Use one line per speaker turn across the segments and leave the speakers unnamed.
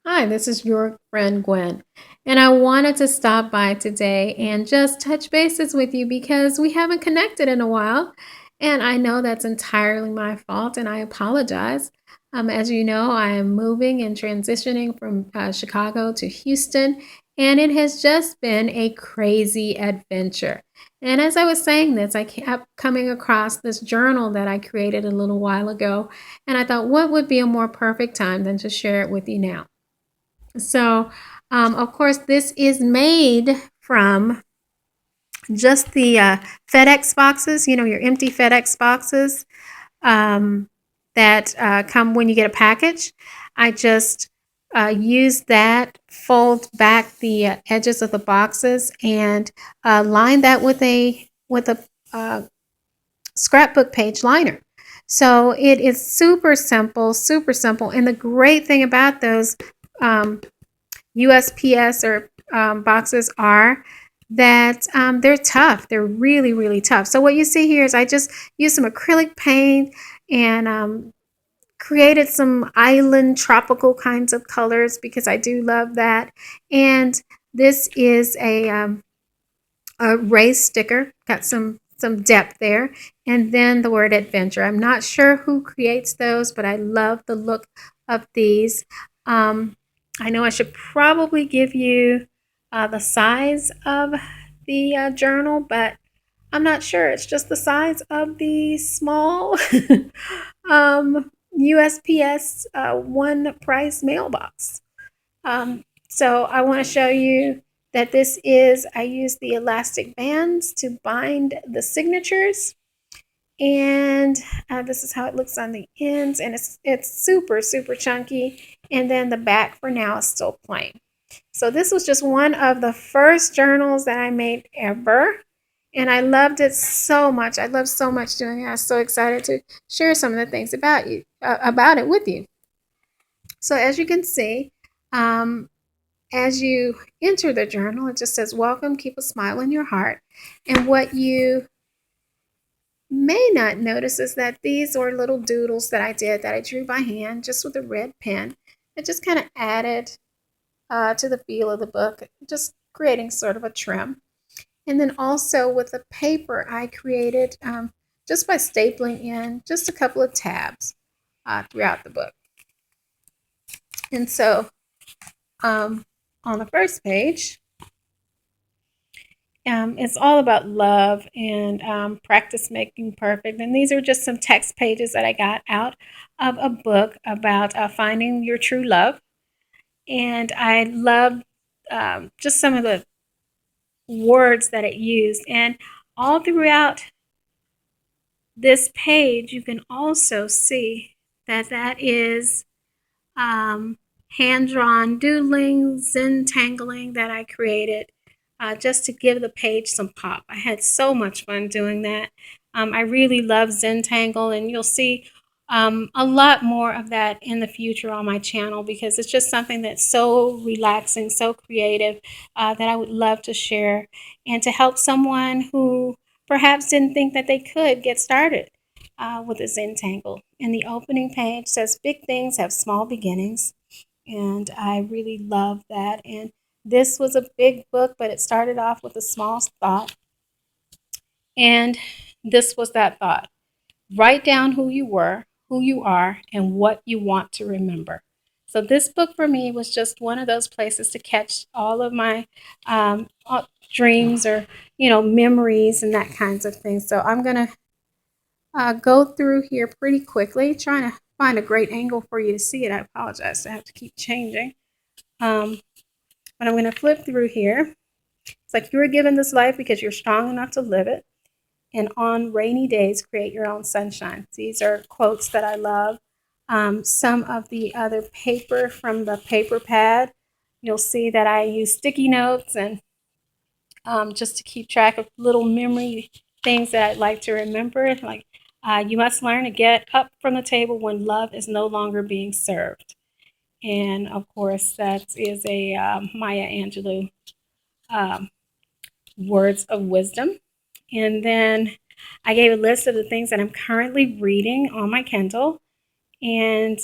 Hi, this is your friend Gwen, and I wanted to stop by today and just touch bases with you because we haven't connected in a while, and I know that's entirely my fault, and I apologize. As you know, I am moving and transitioning from Chicago to Houston, and it has just been a crazy adventure. And as I was saying this, I kept coming across this journal that I created a little while ago, and I thought, what would be a more perfect time than to share it with you now? So, of course, this is made from just the FedEx boxes, your empty FedEx boxes um, that come when you get a package. I just use that, fold back the edges of the boxes, and line that with a scrapbook page liner. So it is super simple, super simple. And the great thing about those um, USPS or boxes are that they're tough. They're really, really tough. So what you see here is I just used some acrylic paint and created some island tropical kinds of colors because I do love that. And this is a raised sticker, got some depth there, and then the word adventure. I'm not sure who creates those, but I love the look of these. Um, I know I should probably give you the size of the journal, but I'm not sure. It's just the size of the small USPS one price mailbox. So I want to show you that I use the elastic bands to bind the signatures. And this is how it looks on the ends. And it's super, super chunky. And then the back for now is still plain. So this was just one of the first journals that I made ever. And I loved it so much. I loved so much doing it. I was so excited to share some of the things about it with you. So as you can see, um, as you enter the journal, it just says, welcome, keep a smile in your heart. And what you may not notice is that these are little doodles that I did that I drew by hand just with a red pen. It just kind of added to the feel of the book, just creating sort of a trim. And then also with the paper, I created just by stapling in just a couple of tabs throughout the book. And so on the first page, it's all about love and practice making perfect. And these are just some text pages that I got out of a book about finding your true love. And I love just some of the words that it used. And all throughout this page, you can also see that that is hand-drawn doodling, Zentangling that I created just to give the page some pop. I had so much fun doing that. I really love Zentangle, and you'll see a lot more of that in the future on my channel because it's just something that's so relaxing, so creative that I would love to share and to help someone who perhaps didn't think that they could get started with a Zentangle. And the opening page says, big things have small beginnings. And I really love that. And this was a big book, but it started off with a small thought. And this was that thought. Write down who you were, who you are, and what you want to remember. So this book for me was just one of those places to catch all of my dreams or memories and that kinds of things. So I'm gonna go through here pretty quickly, trying to find a great angle for you to see it. I apologize. I have to keep changing. Um, but I'm going to flip through here. It's like you were given this life because you're strong enough to live it. And on rainy days, create your own sunshine. These are quotes that I love. Some of the other paper from the paper pad, you'll see that I use sticky notes and just to keep track of little memory things that I'd like to remember. Like, you must learn to get up from the table when love is no longer being served. And of course, that is a Maya Angelou um, words of wisdom. And then I gave a list of the things that I'm currently reading on my Kindle. And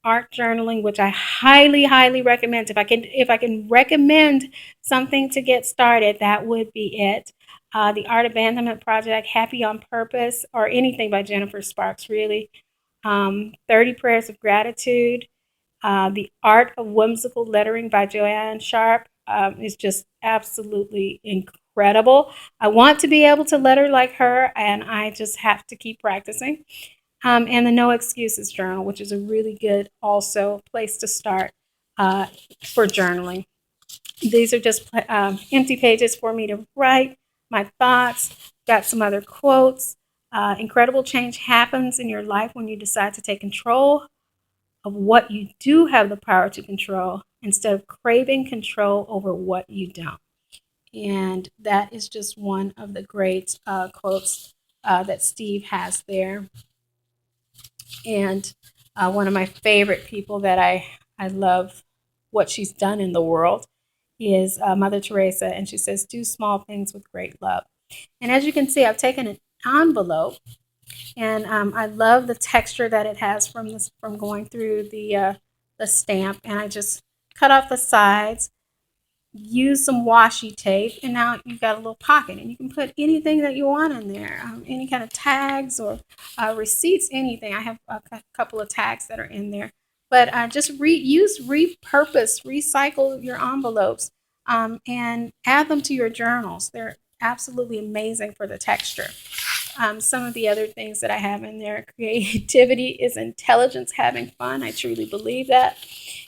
art journaling, which I highly, highly recommend. If I can recommend something to get started, that would be it. The Art Abandonment Project, Happy on Purpose, or anything by Jennifer Sparks, really. 30 Prayers of Gratitude, The Art of Whimsical Lettering by Joanne Sharp is just absolutely incredible. I want to be able to letter like her, and I just have to keep practicing. And the No Excuses Journal, which is a really good also place to start for journaling. These are just empty pages for me to write my thoughts. Got some other quotes. Incredible change happens in your life when you decide to take control of what you do have the power to control instead of craving control over what you don't. And that is just one of the great quotes that Steve has there. And one of my favorite people that I love what she's done in the world is Mother Teresa. And she says, do small things with great love. And as you can see, I've taken an envelope, and I love the texture that it has from going through the stamp. And I just cut off the sides, use some washi tape, and now you've got a little pocket, and you can put anything that you want in there, any kind of tags or receipts, anything. I have a couple of tags that are in there, but just repurpose, recycle your envelopes, and add them to your journals. They're absolutely amazing for the texture. Some of the other things that I have in there, creativity is intelligence, having fun. I truly believe that.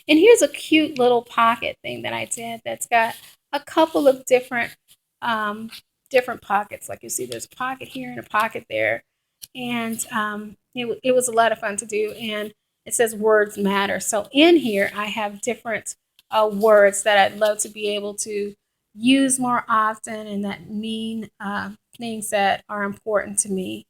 And here's a cute little pocket thing that I did that's got a couple of different pockets. Like you see, there's a pocket here and a pocket there. And it was a lot of fun to do. And it says words matter. So in here, I have different words that I'd love to be able to use more often and that mean things that are important to me.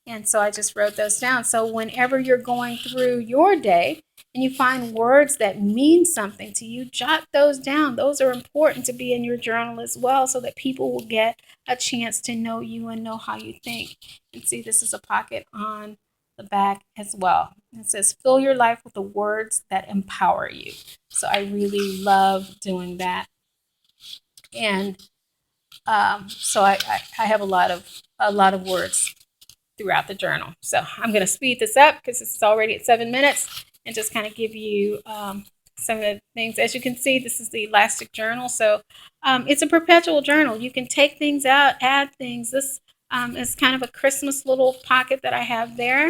And so I just wrote those down. So whenever you're going through your day and you find words that mean something to you, jot those down. Those are important to be in your journal as well so that people will get a chance to know you and know how you think. And see, this is a pocket on the back as well. It says, fill your life with the words that empower you. So I really love doing that. And so I have a lot of words throughout the journal. So I'm going to speed this up because it's already at 7 minutes and just kind of give you some of the things. As you can see, this is the elastic journal. So it's a perpetual journal. You can take things out, add things. This is kind of a Christmas little pocket that I have there.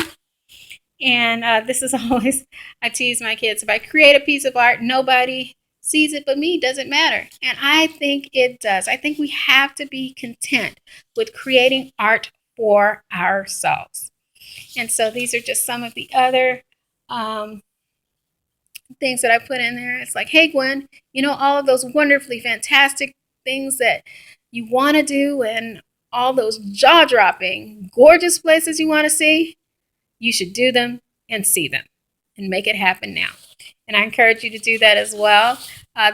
And this is always, I tease my kids, if I create a piece of art, nobody sees it but me, doesn't matter. And I think it does. I think we have to be content with creating art for ourselves. And so these are just some of the other things that I put in there. It's like, hey, Gwen, all of those wonderfully fantastic things that you want to do and all those jaw-dropping, gorgeous places you want to see, you should do them and see them and make it happen now. And I encourage you to do that as well.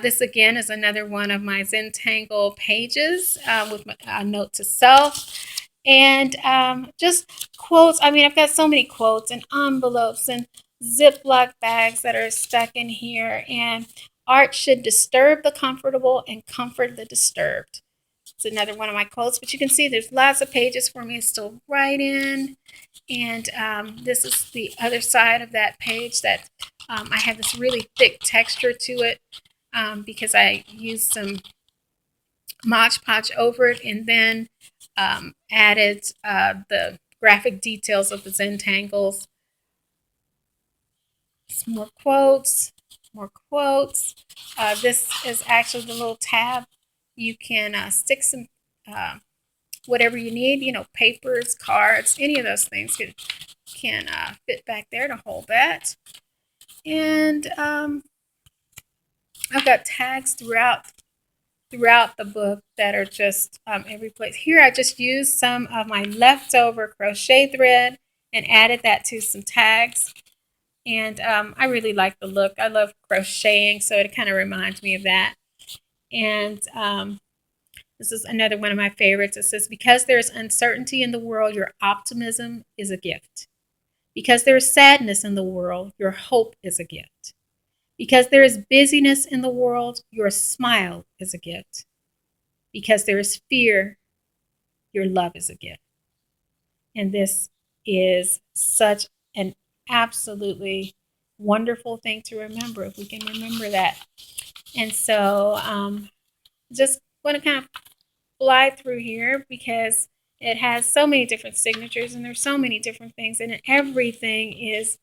This, again, is another one of my Zentangle pages with a note to self. And just quotes. I mean, I've got so many quotes and envelopes and Ziploc bags that are stuck in here. And art should disturb the comfortable and comfort the disturbed. It's another one of my quotes. But you can see there's lots of pages for me to still write in. And this is the other side of that page that I have this really thick texture to it because I used some Mod Podge over it and then added the graphic details of the Zentangles. Some more quotes, more quotes. This is actually the little tab. You can stick some whatever you need, papers, cards, any of those things can fit back there to hold that. And I've got tags throughout the book that are just every place. Here I just used some of my leftover crochet thread and added that to some tags. And I really like the look. I love crocheting, so it kind of reminds me of that. And this is another one of my favorites. It says, because there's uncertainty in the world, your optimism is a gift. Because there is sadness in the world, your hope is a gift. Because there is busyness in the world, your smile is a gift. Because there is fear, your love is a gift. And this is such an absolutely wonderful thing to remember if we can remember that. And so, just want to kind of fly through here because it has so many different signatures and there's so many different things, and everything is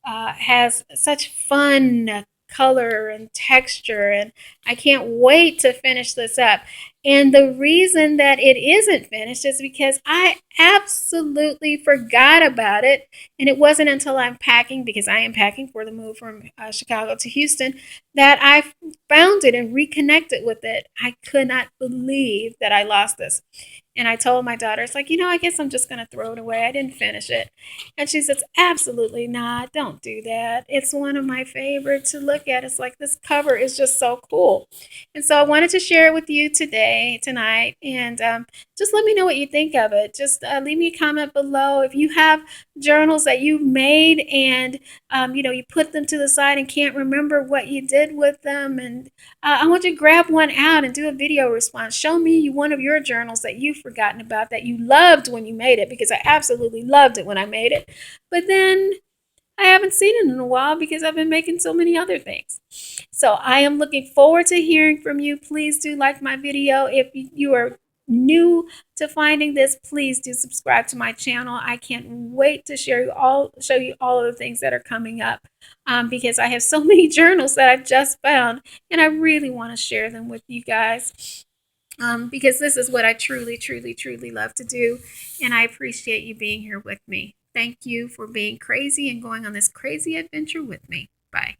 has such fun color and texture, and I can't wait to finish this up. And the reason that it isn't finished is because I absolutely forgot about it, and it wasn't until I'm packing, because I am packing for the move from Chicago to Houston, that I found it and reconnected with it. I could not believe that I lost this. And I told my daughter, it's like, I guess I'm just going to throw it away. I didn't finish it. And she says, absolutely not. Don't do that. It's one of my favorites to look at. It's like this cover is just so cool. And so I wanted to share it with you tonight. And just let me know what you think of it. Just leave me a comment below. If you have journals that you made and, you put them to the side and can't remember what you did with them. And I want you to grab one out and do a video response. Show me one of your journals that you've forgotten about that you loved when you made it, because I absolutely loved it when I made it. But then I haven't seen it in a while because I've been making so many other things. So I am looking forward to hearing from you. Please do like my video. If you are new to finding this, please do subscribe to my channel. I can't wait to show you all of the things that are coming up, because I have so many journals that I've just found, and I really want to share them with you guys. Because this is what I truly, truly, truly love to do. And I appreciate you being here with me. Thank you for being crazy and going on this crazy adventure with me. Bye.